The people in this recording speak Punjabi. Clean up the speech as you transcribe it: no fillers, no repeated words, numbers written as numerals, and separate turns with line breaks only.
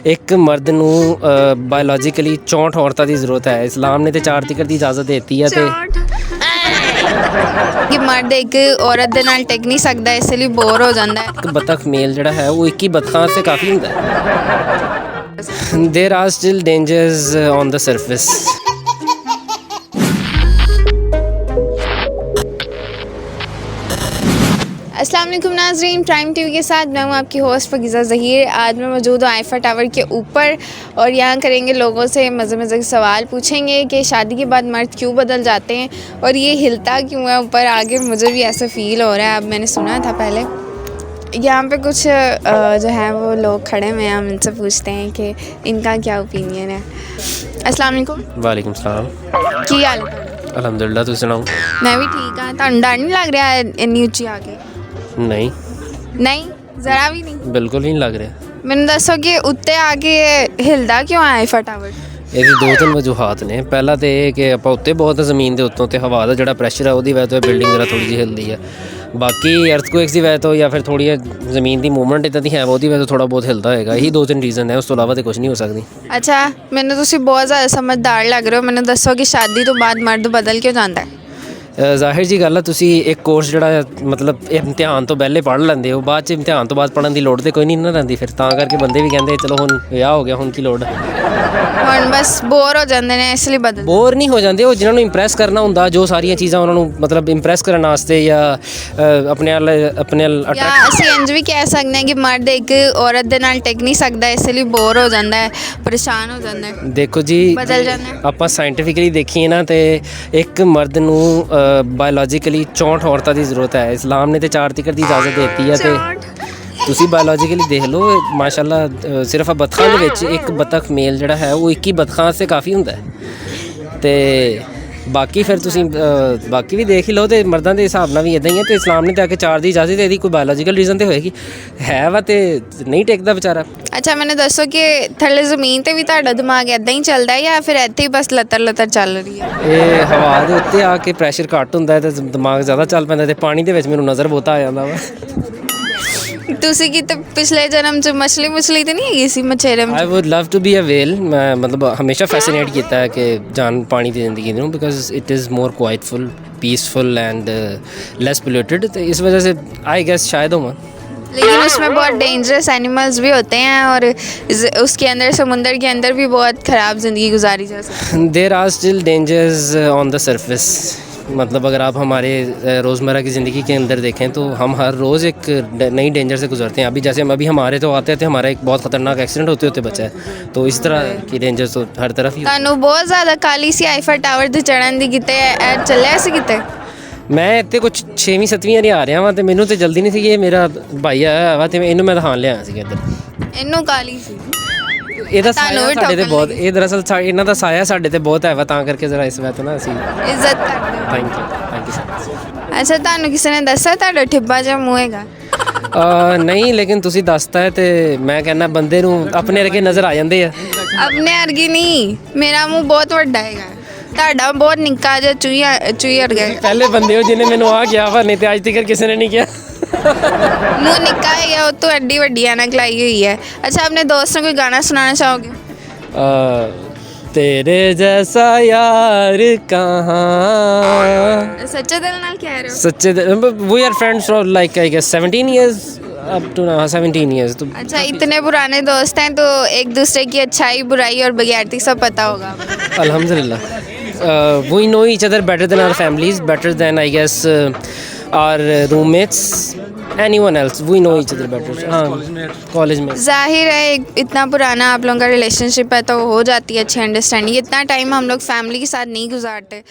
एक मर्द ਨੂੰ ਬਾਇਓਲੋਜੀਕਲੀ 64 ਔਰਤਾਂ ਦੀ ਜ਼ਰੂਰਤ ਹੈ। ਇਸਲਾਮ ਨੇ ਤੇ 4 ਤੀਕਰ ਦੀ ਇਜਾਜ਼ਤ ਦਿੱਤੀ ਹੈ ਤੇ
ਕਿ ਮਰਦ ਇੱਕ ਔਰਤ ਦੇ ਨਾਲ ਟਿਕ ਨਹੀਂ ਸਕਦਾ, ਇਸ ਲਈ ਬੋਰ ਹੋ ਜਾਂਦਾ ਹੈ।
ਇੱਕ ਬਤਖ ਮੇਲ ਜਿਹੜਾ ਹੈ ਉਹ 21 ਬਤਖਾਂ ਸੇ ਕਾਫੀ ਹੁੰਦਾ ਹੈ। There are still dangers on the surface.
अस्सलाम वालेकुम नाज़रीन, प्राइम टीवी के साथ मैं हूँ आपकी होस्ट फ़कीज़ा ज़हीर। आज मैं मौजूद हूँ आईफा टावर के ऊपर और यहाँ करेंगे लोगों से मज़े मज़े के सवाल पूछेंगे कि शादी के बाद मर्द क्यों बदल जाते हैं और ये हिलता क्यों है ऊपर आगे। मुझे भी ऐसा फ़ील हो रहा है, अब मैंने सुना था पहले। यहाँ पे कुछ जो है वो लोग खड़े हुए हैं, हम इनसे पूछते हैं कि इनका क्या ओपिनियन है। अस्सलाम वालेकुम।
वालेकुम सलाम।
की हाल है?
अलहमदुलिल्लाह, तुम सुनाओ।
मैं भी ठीक हाँ। तो डर नहीं लग रहा है इन्नी उच्ची आके?
नहीं
नहीं, ज़रा भी नहीं।
बिल्कुल नहीं लग रहा।
ਮੈਨੂੰ ਦੱਸੋ ਕਿ ਉੱਤੇ ਆ ਕੇ ਹਿਲਦਾ ਕਿਉਂ ਹੈ ਆਈਫਾ ਟਾਵਰ?
ਇਹਦੀ ਦੋ ਤਿੰਨ ਵਜੂਹਾਤ ਨੇ। ਪਹਿਲਾ ਤੇ ਇਹ ਕਿ ਆਪਾਂ ਉੱਤੇ ਬਹੁਤ ਜ਼ਮੀਨ ਦੇ ਉੱਤੋਂ ਤੇ ਹਵਾ ਦਾ ਜਿਹੜਾ ਪ੍ਰੈਸ਼ਰ ਹੈ ਉਹਦੀ ਵਜ੍ਹਾ ਤੋਂ ਬਿਲਡਿੰਗ ਜਰਾ ਥੋੜ੍ਹੀ ਜਿਹੀ ਹਿਲਦੀ ਹੈ। ਬਾਕੀ ਅਰਥਕੁਏਕਸ ਦੀ ਵਜ੍ਹਾ ਤੋਂ ਜਾਂ ਫਿਰ ਥੋੜ੍ਹੀ ਜ਼ਮੀਨ ਦੀ ਮੂਵਮੈਂਟ ਇੱਦਾਂ ਦੀ ਹੈ ਉਹਦੀ ਵਜ੍ਹਾ ਤੋਂ ਥੋੜ੍ਹਾ ਬਹੁਤ ਹਿਲਦਾ ਹੋਏਗਾ। ਇਹੀ ਦੋ ਤਿੰਨ ਰੀਜ਼ਨ ਹੈ, ਉਸ ਤੋਂ ਇਲਾਵਾ ਤਾਂ ਕੁਝ ਨਹੀਂ ਹੋ ਸਕਦੀ।
ਅੱਛਾ, ਮੈਨੂੰ ਤੁਸੀਂ ਬਹੁਤ ਜ਼ਿਆਦਾ ਸਮਝਦਾਰ ਲੱਗ ਰਹੇ ਹੋ। ਮੈਨੂੰ ਦੱਸੋ ਕਿ ਸ਼ਾਦੀ ਤੋਂ ਬਾਅਦ ਮਰਦ ਬਦਲ ਕਿਉਂ ਜਾਂਦਾ ਹੈ?
ਜ਼ਾਹਿਰ ਜੀ ਗੱਲ ਆ, ਤੁਸੀਂ ਇੱਕ ਕੋਰਸ ਜਿਹੜਾ ਮਤਲਬ ਇਮਤਿਹਾਨ ਤੋਂ ਪਹਿਲੇ ਪੜ੍ਹ ਲੈਂਦੇ ਹੋ, ਬਾਅਦ 'ਚ ਇਮਤਿਹਾਨ ਤੋਂ ਬਾਅਦ ਪੜ੍ਹਨ ਦੀ ਲੋੜ ਤਾਂ ਕੋਈ ਨਹੀਂ ਨਾ ਰਹਿੰਦੀ। ਫਿਰ ਤਾਂ ਕਰਕੇ ਬੰਦੇ ਵੀ ਕਹਿੰਦੇ ਚਲੋ ਹੁਣ ਵਿਆਹ ਹੋ ਗਿਆ, ਹੁਣ ਕੀ ਲੋੜ।
ਹੁਣ ਬਸ ਬੋਰ ਹੋ ਜਾਂਦੇ ਨੇ ਇਸ ਲਈ ਬਦਲ।
ਬੋਰ ਨਹੀਂ ਹੋ ਜਾਂਦੇ, ਉਹ ਜਿਹਨਾਂ ਨੂੰ ਇੰਪਰੈਸ ਕਰਨਾ ਹੁੰਦਾ, ਜੋ ਸਾਰੀਆਂ ਚੀਜ਼ਾਂ ਉਹਨਾਂ ਨੂੰ ਮਤਲਬ ਇੰਪਰੈਸ ਕਰਨ ਵਾਸਤੇ ਜਾਂ ਆਪਣੇ
ਜਾਂ ਅਸੀਂ ਇੰਝ ਵੀ ਕਹਿ ਸਕਦੇ ਹਾਂ ਕਿ ਮਰਦ ਇੱਕ ਔਰਤ ਦੇ ਨਾਲ ਟਿਕ ਨਹੀਂ ਸਕਦਾ, ਇਸ ਲਈ ਬੋਰ ਹੋ ਜਾਂਦਾ ਹੈ, ਪਰੇਸ਼ਾਨ ਹੋ ਜਾਂਦਾ ਹੈ।
ਦੇਖੋ ਜੀ,
ਬਦਲ ਜਾਂਦਾ।
ਆਪਾਂ ਸਾਇੰਟੀਫਿਕਲੀ ਦੇਖੀਏ ਨਾ ਤੇ ਇੱਕ ਮਰਦ ਨੂੰ ਬਾਇਓਲੋਜੀਕਲੀ 64 ਔਰਤਾਂ ਦੀ ਜ਼ਰੂਰਤ ਹੈ। ਇਸਲਾਮ ਨੇ ਤੇ 4 ਤੀਕਰ ਦੀ ਇਜਾਜ਼ਤ ਦਿੱਤੀ ਹੈ ਤੇ ਤੁਸੀਂ ਬਾਇਓਲੋਜੀਕਲੀ ਦੇਖ ਲਓ, ਮਾਸ਼ਾਅੱਲਾ ਸਿਰਫ ਬਤਖਾਂ ਦੇ ਵਿੱਚ ਇੱਕ ਬਤਖ ਮੇਲ ਜਿਹੜਾ ਹੈ ਉਹ 21 ਬਤਖਾਂ ਸੇ ਕਾਫੀ ਹੁੰਦਾ ਹੈ। ਤੇ ਬਾਕੀ ਫਿਰ ਤੁਸੀਂ ਬਾਕੀ ਵੀ ਦੇਖ ਹੀ ਲਓ ਤੇ ਮਰਦਾਂ ਦੇ ਹਿਸਾਬ ਨਾਲ ਵੀ ਇੱਦਾਂ ਹੀ ਹੈ। ਤੇ ਇਸਲਾਮ ਨੇ ਤਾਂ ਕਿ 4 ਦੀ ਇਜਾਜ਼ਤ ਇਹਦੀ ਕੋਈ ਬਾਇਓਲੋਜੀਕਲ ਰੀਜ਼ਨ ਤੇ ਹੋਏਗੀ ਹੈ ਵਾ ਤੇ ਨਹੀਂ ਟਿਕਦਾ ਵਿਚਾਰਾ।
ਅੱਛਾ, ਮੈਨੂੰ ਦੱਸੋ ਕਿ ਥੱਲੇ ਜ਼ਮੀਨ ਤੇ ਵੀ ਤੁਹਾਡਾ ਦਿਮਾਗ ਇੱਦਾਂ ਹੀ ਚੱਲਦਾ ਹੈ ਜਾਂ ਫਿਰ ਇੱਥੇ ਹੀ ਬਸ ਲੱਤਰ ਚੱਲ ਰਹੀ ਹੈ?
ਇਹ ਹਵਾ ਦੇ ਉੱਤੇ ਆ ਕੇ ਪ੍ਰੈਸ਼ਰ ਘੱਟ ਹੁੰਦਾ ਹੈ ਤੇ ਦਿਮਾਗ ਜ਼ਿਆਦਾ ਚੱਲ ਪੈਂਦਾ ਤੇ ਪਾਣੀ ਦੇ ਵਿੱਚ ਮੈਨੂੰ ਨਜ਼ਰ ਬਹੁਤਾ ਆ ਜਾਂਦਾ ਵਾ।
ਤੁਸੀਂ ਕਿਤੇ ਪਿਛਲੇ ਜਨਮ 'ਚ ਮਛਲੀ ਤੇ ਨਹੀਂ ਹੈਗੀ ਸੀ? ਮਛੇਰਮ
I would love to be a whale. ਮੈਂ ਮਤਲਬ ਹਮੇਸ਼ਾ ਫੈਸੀਨੇਟ ਕੀਤਾ ਹੈ ਕਿ ਜਾਨ ਪਾਣੀ ਦੀ ਜ਼ਿੰਦਗੀ ਨੂੰ, because it is more quietful, peaceful and less polluted. तो इस वजह से आई गेस शायद हो।
लेकिन उसमें बहुत डेंजरस एनिमल्स भी होते हैं और उसके अंदर समुंदर के अंदर भी बहुत ख़राब ज़िंदगी गुजारी जा सकती है।
There are still dangers on the surface. मतलब अगर आप हमारे रोज़मर्रा की ज़िंदगी के अंदर देखें तो हम हर रोज़ एक नई डेंजर से गुजरते हैं। अभी जैसे हम अभी हमारे तो आते थे, हमारा एक बहुत ख़तरनाक एक्सीडेंट होते होते बचा है। तो इस तरह की डेंजर तो हर तरफ ही।
ਤੁਹਾਨੂੰ ਬਹੁਤ ਜ਼ਿਆਦਾ ਕਾਲੀ ਸੀ ਆਈਫਾ ਟਾਵਰ ਤੇ ਚੜਨ ਦੀ, ਕਿਤੇ ਚੱਲਿਆ ਸੀ ਕਿਤੇ?
ਮੈਂ ਇੱਥੇ ਕੁਛ 6ਵੀਂ 7ਵੀਂ ਵਾਰੀ ਆ ਰਿਹਾ ਵਾਂ ਤੇ ਮੈਨੂੰ ਤੇ ਜਲਦੀ ਨਹੀਂ ਸੀ। ਇਹ ਮੇਰਾ ਭਾਈ ਆਇਆ ਵਾ ਤੇ ਇਹਨੂੰ ਮੈਂ ਦਿਖਾਣ ਲਿਆ ਸੀ ਇੱਧਰ।
ਇਹਨੂੰ ਕਾਲੀ ਸੀ?
ਇਹਦਾ ਸਾਇਆ ਸਾਡੇ ਤੇ ਬਹੁਤ, ਇਹ ਦਰਅਸਲ ਇਹਨਾਂ ਦਾ ਸਾਇਆ ਸਾਡੇ ਤੇ ਬਹੁਤ ਹੈ ਵਾ, ਤਾਂ ਕਰਕੇ ਜ਼ਰਾ ਇਸ ਵਜ੍ਹਾ ਤੋਂ ਨਾ ਅਸੀਂ
ਇੱਜ਼ਤ ਕਰਦੇ ਹਾਂ।
Thank you so much.
ਅੱਛਾ, ਤੁਹਾਨੂੰ ਕਿਸੇ ਨੇ ਦੱਸਿਆ ਤੁਹਾਡਾ ਠਿੱਬਾ ਜਿਹਾ ਮੂੰਹ ਹੈਗਾ?
ਨਹੀਂ, ਲੇਕਿਨ ਤੁਸੀਂ ਦੱਸਤਾ ਹੈ ਤੇ ਮੈਂ ਕਹਿੰਦਾ ਬੰਦੇ ਨੂੰ ਆਪਣੇ ਵਰਗੇ ਨਜ਼ਰ ਆ ਜਾਂਦੇ ਆ।
ਆਪਣੇ ਵਰਗੀ ਨਹੀਂ, ਮੇਰਾ ਮੂੰਹ ਬਹੁਤ ਵੱਡਾ ਹੈਗਾ, ਤੁਹਾਡਾ ਬਹੁਤ ਨਿੱਕਾ ਜਿਹਾ ਚੂਹੀ ਵਰਗਾ।
ਪਹਿਲੇ ਬੰਦੇ ਹੋ ਜਿਹਨੇ ਮੈਨੂੰ ਆ ਕਿਹਾ ਵਾ, ਨਹੀਂ ਤੇ ਅੱਜ ਤੱਕ ਕਿਸੇ ਨੇ ਨਹੀਂ ਕਿਹਾ।
ਮੂੰਹ ਨਿੱਕਾ ਹੈ ਉਹ ਤੋਂ ਐਡੀ ਵੱਡੀ ਐਨਕ ਲਾਈ ਹੋਈ ਹੈ। ਅੱਛਾ, ਆਪਣੇ ਦੋਸਤ ਨੂੰ ਕੋਈ ਗਾਣਾ ਸੁਣਾਉਣਾ ਚਾਹੋਗੇ?
तेरे जैसा यार कहाँ।
सच्चे दिल नाल कह रहे हो?
सच्चे we are friends for like I guess 17 years up to now 17 years। तो
अच्छा, इतने पुराने दोस्त हैं तो एक दूसरे की अच्छाई बुराई और बगैरती सब पता होगा।
अल्हम्दुलिल्लाह we know each other better than our families, better than I guess our roommates, anyone else we know each other better। हाँ, कॉलेज में
जाहिर है इतना पुराना आप लोगों का रिलेशनशिप है तो हो जाती है अच्छी अंडरस्टैंडिंग। इतना टाइम हम लोग फैमिली के साथ नहीं गुजारते।